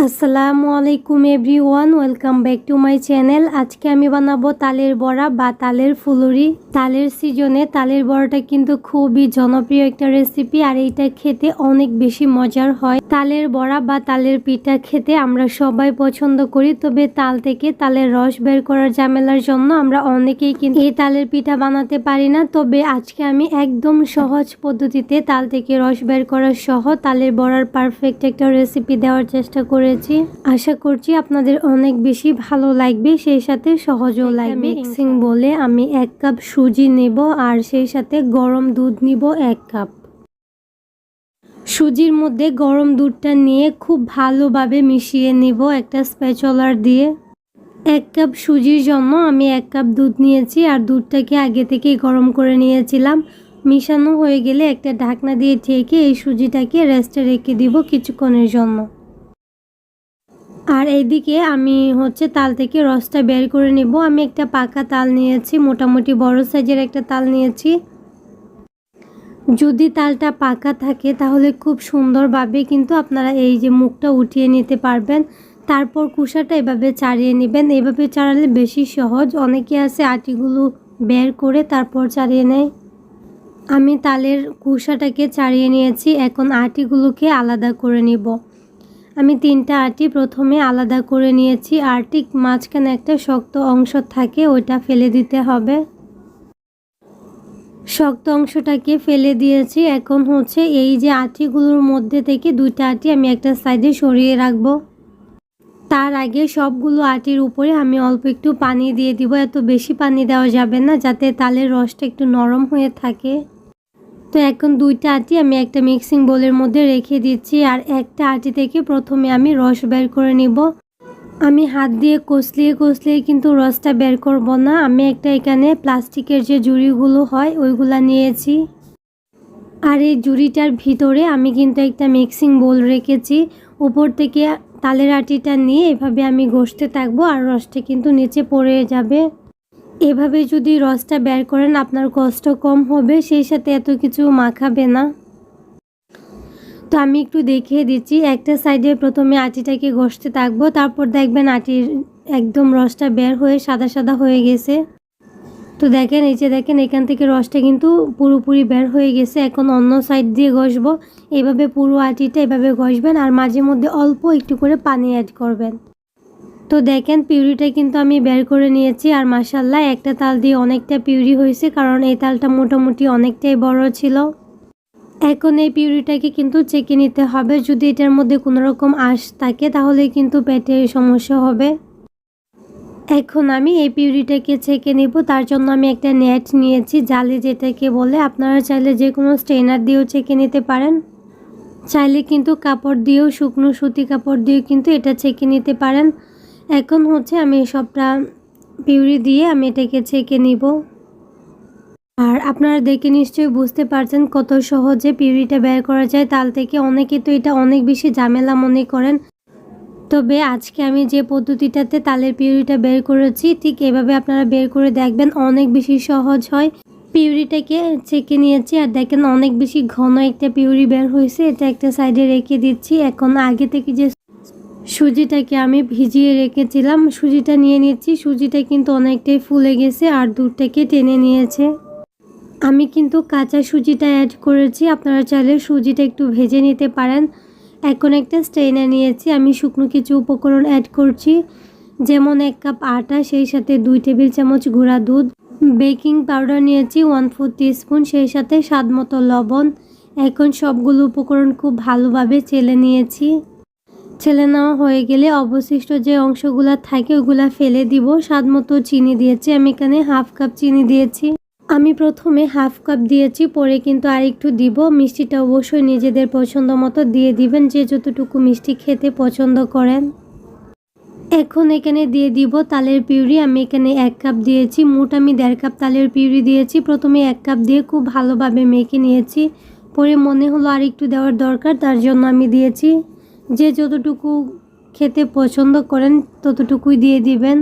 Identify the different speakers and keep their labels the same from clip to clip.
Speaker 1: আসসালামু আলাইকুম everyone, welcome back to my channel. আজকে আমি বানাবো তালের বড়া বা তালের ফুলুরি। তালের সিজনে তালের বড়াটা কিন্তু খুবই জনপ্রিয় একটা রেসিপি, আর এইটা খেতে অনেক বেশি মজার হয়। তালের বড়া বা তালের পিঠা খেতে আমরা সবাই পছন্দ করি, তবে তাল থেকে তালের রস বের করার ঝামেলার জন্য আমরা অনেকেই কিন্তু এই তালের পিঠা বানাতে পারি না। তবে আজকে আমি একদম সহজ পদ্ধতিতে তাল থেকে রস বের করা সহ তালের বড়ার পারফেক্ট একটা রেসিপি দেওয়ার চেষ্টা করেছি। আশা করছি আপনাদের অনেক বেশি ভালো লাগবে, সেই সাথে সহজও লাগবে। মিক্সিং বলে আমি 1 কাপ সুজি নেব, আর সেই সাথে গরম দুধ নিব 1 কাপ। সুজির মধ্যে গরম দুধটা নিয়ে খুব ভালোভাবে মিশিয়ে নিব একটা স্প্যাচুলার দিয়ে। 1 কাপ সুজির জন্য আমি 1 কাপ দুধ নিয়েছি, আর দুধটাকে আগে থেকেই গরম করে নিয়েছিলাম। মিশানো হয়ে গেলে একটা ঢাকনা দিয়ে ঢেকে এই সুজিটাকে রেস্টে রেখে দিব কিছুক্ষণের জন্য। আর এইদিকে আমি তাল থেকে রসটা বের করে নেব। আমি একটা পাকা তাল নিয়েছি, মোটামুটি বড় সাইজের একটা তাল নিয়েছি। যদি তালটা পাকা থাকে তাহলে খুব সুন্দরভাবে কিন্তু আপনারা এই যে মুখটা উঠিয়ে নিতে পারবেন। তারপর কুসাটা এভাবে ছাড়িয়ে নেবেন। এভাবে ছাড়ালে বেশি সহজ। অনেকে আছে আটিগুলো বের করে তারপর ছাড়িয়ে নেয়। আমি তালের কুসাটাকে ছাড়িয়ে নিয়েছি, এখন আটিগুলোকে আলাদা করে নিব। আমি 3টা আটি প্রথমে আলাদা করে নিয়েছি, আর ঠিক মাঝখানে একটা শক্ত অংশ থাকে, ওইটা ফেলে দিতে হবে। শক্ত অংশটাকে ফেলে দিয়েছি। এখন এই যে আটিগুলোর মধ্যে থেকে 2টা আটি আমি একটা সাইডে সরিয়ে রাখবো। তার আগে সবগুলো আটির উপরে আমি অল্প একটু পানি দিয়ে দিব। এত বেশি পানি দেওয়া যাবে না, যাতে তালের রসটা একটু নরম হয়ে থাকে। তো এখন 2টা আটি আমি একটা মিক্সিং বোলের মধ্যে রেখে দিচ্ছি, আর একটা আটি থেকে প্রথমে আমি রস বের করে নিব। আমি হাত দিয়ে কষলিয়ে কিন্তু রসটা বের করব না। আমি একটা এখানে প্লাস্টিকের যে জুড়িগুলো হয় ওইগুলা নিয়েছি, আর এই জুড়িটার ভিতরে আমি কিন্তু একটা মিক্সিং বোল রেখেছি। উপর থেকে তালের আটিটা নিয়ে এভাবে আমি ঘষতে থাকবো, আর রসটা কিন্তু নিচে পড়ে যাবে। এভাবে যদি রসটা বের করেন আপনার কষ্ট কম হবে, সেই সাথে এত কিছু মাখাবে না। তো আমি একটু দেখিয়ে দিচ্ছি। একটা সাইডে প্রথমে আটিটাকে ঘষতে থাকবো, তারপর দেখবেন আটির একদম রসটা বের হয়ে সাদা সাদা হয়ে গেছে। তো দেখেন, এই যে দেখেন এখান থেকে রসটা কিন্তু পুরোপুরি বের হয়ে গেছে। এখন অন্য সাইড দিয়ে ঘষবো। এভাবে পুরো আটিটা এভাবে ঘষবেন, আর মাঝে মধ্যে অল্প একটু করে পানি অ্যাড করবেন। তো দেখেন পিউরিটা কিন্তু আমি বের করে নিয়েছি, আর মাশাআল্লাহ একটা তাল দিয়ে অনেকটা পিউরি হয়েছে, কারণ এই তালটা মোটামুটি অনেকটাই বড় ছিল। এখন এই পিউরিটাকে কিন্তু চেকে নিতে হবে। যদি এটার মধ্যে কোনো রকম আঁশ থাকে তাহলে কিন্তু পেটে সমস্যা হবে। এখন আমি এই পিউরিটাকে ছেঁকে নিব। তার জন্য আমি একটা নেট নিয়েছি, জালি যেটাকে বলে। আপনারা চাইলে যে কোনো স্ট্রেনার দিয়েও ছেঁকে নিতে পারেন, চাইলে কিন্তু কাপড় দিয়েও, শুকনো সুতি কাপড় দিয়েও কিন্তু এটা ছেঁকে নিতে পারেন। এখন আমি সবটা পিউরি দিয়ে আমি এটাকে ছেঁকে নিব। আর আপনারা দেখে নিশ্চয়ই বুঝতে পারছেন কত সহজে পিউরিটা বের করা যায় তাল থেকে। অনেকে তো এটা অনেক বেশি ঝামেলা মনে করেন, তবে আজকে আমি যে পদ্ধতিটাতে তালের পিউরিটা বের করেছি ঠিক এভাবে আপনারা বের করে দেখবেন, অনেক বেশি সহজ হয়। পিউরিটাকে ছেঁকে নিয়েছি, আর দেখেন অনেক বেশি ঘন একটা পিউরি বের হয়েছে। এটা একটা সাইডে রেখে দিচ্ছি। এখন আগে থেকে যে সুজিটাকে আমি ভিজিয়ে রেখেছিলাম, সুজিটা নিয়ে নিচ্ছি। সুজিটা কিন্তু অনেকটাই ফুলে গেছে, আর দুধটাকে টেনে নিয়েছে। আমি কিন্তু কাঁচা সুজিটা অ্যাড করেছি, আপনারা চাইলে সুজিটা একটু ভেজে নিতে পারেন। এখন একটা স্ট্রেনার নিয়েছি, আমি শুকনো কিছু উপকরণ অ্যাড করছি, যেমন 1 কাপ আটা, সেই সাথে 2 টেবিল চামচ গুঁড়া দুধ, বেকিং পাউডার নিয়েছি 1/4 টিস্পুন, সেই সাথে স্বাদ মতো লবণ। এখন সবগুলো উপকরণ খুব ভালোভাবে চেলে নিয়েছি। চেলে নেওয়া হয়ে গেলে অবশিষ্ট যে অংশগুলো থাকে ওগুলা ফেলে দিব। স্বাদ মতো চিনি দিয়েছি, আমি এখানে 1/2 কাপ চিনি দিয়েছি। আমি প্রথমে 1/2 কাপ দিয়েছি, পরে কিন্তু আরেকটু দিব। মিষ্টিটা অবশ্যই নিজেদের পছন্দ মতো দিয়ে দিবেন, যে যতটুকু মিষ্টি খেতে পছন্দ করেন। এখন এখানে দিয়ে দিব তালের পিউরি। আমি এখানে 1 কাপ দিয়েছি, মোট আমি 1.5 কাপ তালের পিউরি দিয়েছি। প্রথমে 1 কাপ দিয়ে খুব ভালোভাবে মেখে নিয়েছি, পরে মনে হলো আর একটু দেওয়ার দরকার, তার জন্য আমি দিয়েছি। যে যতটুকু খেতে পছন্দ করেন ততটুকুই দিয়ে দিবেন।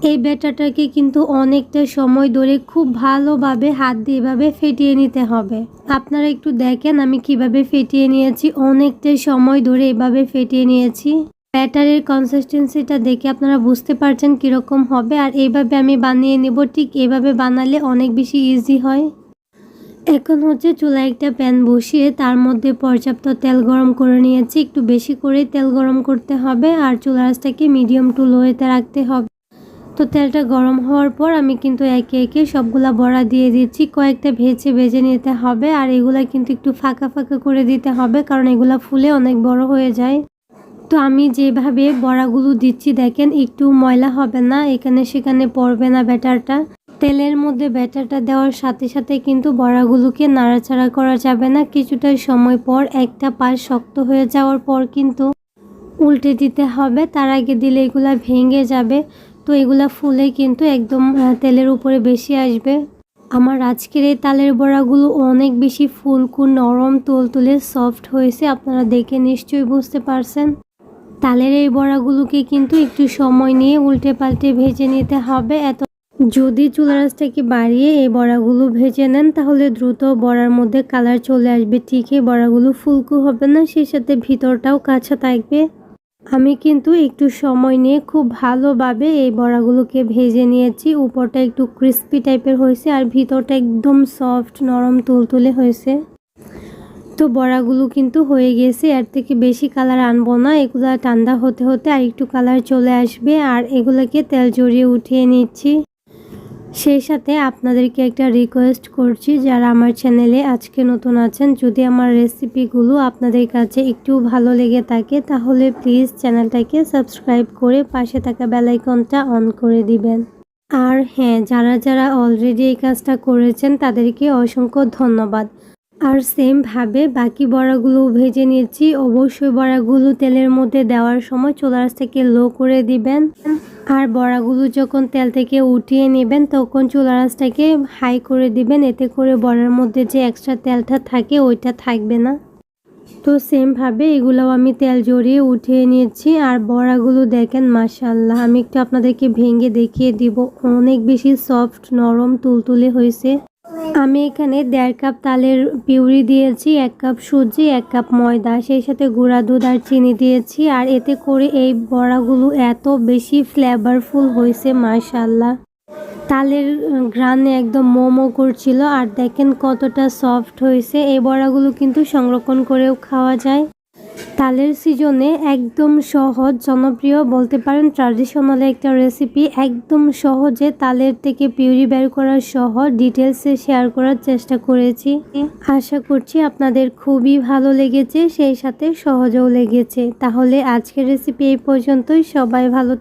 Speaker 1: এই ব্যাটারটাকে কিন্তু অনেকটা সময় ধরে খুব ভালোভাবে হাত দিয়ে এভাবে ফেটিয়ে নিতে হবে। আপনারা একটু দেখেন আমি কিভাবে ফেটিয়ে নিয়েছি, অনেকটা সময় ধরে এভাবে ফেটিয়ে নিয়েছি। ব্যাটারের কনসিস্টেন্সিটা দেখে আপনারা বুঝতে পারছেন কীরকম হবে। আর এইভাবে আমি বানিয়ে নেব। ঠিক এইভাবে বানালে অনেক বেশি ইজি হয়। এখন হচ্ছে চুলায় একটা প্যান বসিয়ে তার মধ্যে পর্যাপ্ত তেল গরম করে নিয়েছি। একটু বেশি করে তেল গরম করতে হবে আর চুলা আঁচটাকে মিডিয়াম টু লোতে রাখতে হবে। তো তেলটা গরম হওয়ার পর আমি কিন্তু একে একে সবগুলা বড়া দিয়ে দিচ্ছি। কয়েকটা ভেজে নিতে হবে আর এগুলা কিন্তু একটু ফাঁকা ফাঁকা করে দিতে হবে, কারণ এগুলা ফুলে অনেক বড় হয়ে যায়। তো আমি যেভাবে বড়াগুলো দিচ্ছি দেখেন একটু ময়লা হবে না, এখানে সেখানে পড়বে না ব্যাটারটা। তেলের মধ্যে ব্যাটারটা দেওয়ার সাথে সাথে কিন্তু বড়াগুলোকে নাড়াচাড়া করা যাবে না। কিছুটা সময় পর একটা পাশ শক্ত হয়ে যাওয়ার পর কিন্তু উল্টে দিতে হবে। তার আগে দিলে এগুলা ভেঙে যাবে। তো এগুলা ফুলে কিন্তু একদম তেলের উপরে বেশি আসবে। আমার আজকের এই তালের বড়াগুলো অনেক বেশি ফুলকু, নরম, তুলতুলে, সফট হয়েছে। আপনারা দেখে নিশ্চয়ই বুঝতে পারছেন। তালের এই বড়াগুলোকে কিন্তু একটু সময় নিয়ে উল্টে পাল্টে ভেজে নিতে হবে। যদি চুলার আঁচটাকে বাড়িয়ে এই বড়াগুলো ভেজে নেন তাহলে দ্রুত বড়ার মধ্যে কালার চলে আসবে। ঠিক এই বড়াগুলো ফুলকু হবে না, সেই সাথে ভিতরটাও কাঁচা থাকবে। আমি কিন্তু একটু সময় নিয়ে খুব ভালোভাবে এই বড়াগুলোকে ভেজে নিয়েছি। উপরটা একটু ক্রিস্পি টাইপের হয়েছে আর ভিতরটা একদম সফট, নরম, তুলতুলে হয়েছে। তো বড়াগুলো কিন্তু হয়ে গেছে। এর থেকে বেশি কালার আনবো না, এগুলা ঠান্ডা হতে হতে আর একটু কালার চলে আসবে। আর এগুলোকে তেল জড়িয়ে উঠিয়ে নিচ্ছি। সেই সাথে আপনাদেরকে একটা রিকোয়েস্ট করছি, যারা আমার চ্যানেলে আজকে নতুন আছেন, যদি আমার রেসিপিগুলো আপনাদের কাছে একটু ভালো লেগে থাকে তাহলে প্লিজ চ্যানেলটাকে সাবস্ক্রাইব করে পাশে থাকা বেল আইকনটা অন করে দিবেন। আর হ্যাঁ, যারা অলরেডি এই কাজটা করেছেন তাদেরকে অসংখ্য ধন্যবাদ। আর সেমভাবে বাকি বড়াগুলো ভেজে নিয়েছি। অবশ্যই বড়াগুলো তেলের মধ্যে দেওয়ার সময় চুলার আঁচটাকে লো করে দিবেন। আর বড়াগুলো যখন তেল থেকে উঠিয়ে নেবেন তখন চুলার আঁচটাকে হাই করে দিবেন, এতে করে বড়ার মধ্যে যে এক্সট্রা তেলটা থাকে ওইটা থাকবে না। তো সেমভাবে এগুলোও আমি তেল জড়িয়ে উঠিয়ে নিয়েছি। আর বড়াগুলো দেখেন মাশাআল্লাহ, আমি একটু আপনাদেরকে ভেঙে দেখিয়ে দিব, অনেক বেশি সফট, নরম, তুলতুলে হয়েছে। আমি এখানে 1.5 কাপ তালের পিউরি দিয়েছি, 1 কাপ সুজি, 1 কাপ ময়দা, সেই সাথে গুঁড়া দুধ আর চিনি দিয়েছি। আর এতে করে এই বড়াগুলো এত বেশি ফ্লেভারফুল হয়েছে মাশাআল্লাহ। তালের ঘ্রাণে একদম মোমো করছিল। আর দেখেন কতটা সফট হয়েছে। এই বড়াগুলো কিন্তু সংরক্ষণ করেও খাওয়া যায়। তালের সিজনে একদম সহজ, জনপ্রিয়, বলতে পারেন ট্র্যাডিশনাল একটা রেসিপি। একদম সহজে তালের থেকে পিউরি বের করা সহ ডিটেলসে শেয়ার করার চেষ্টা করেছি। আশা করছি আপনাদের খুবই ভালো লেগেছে, সেই সাথে সহজও লেগেছে। তাহলে আজকের রেসিপি এই পর্যন্তই। সবাই ভালো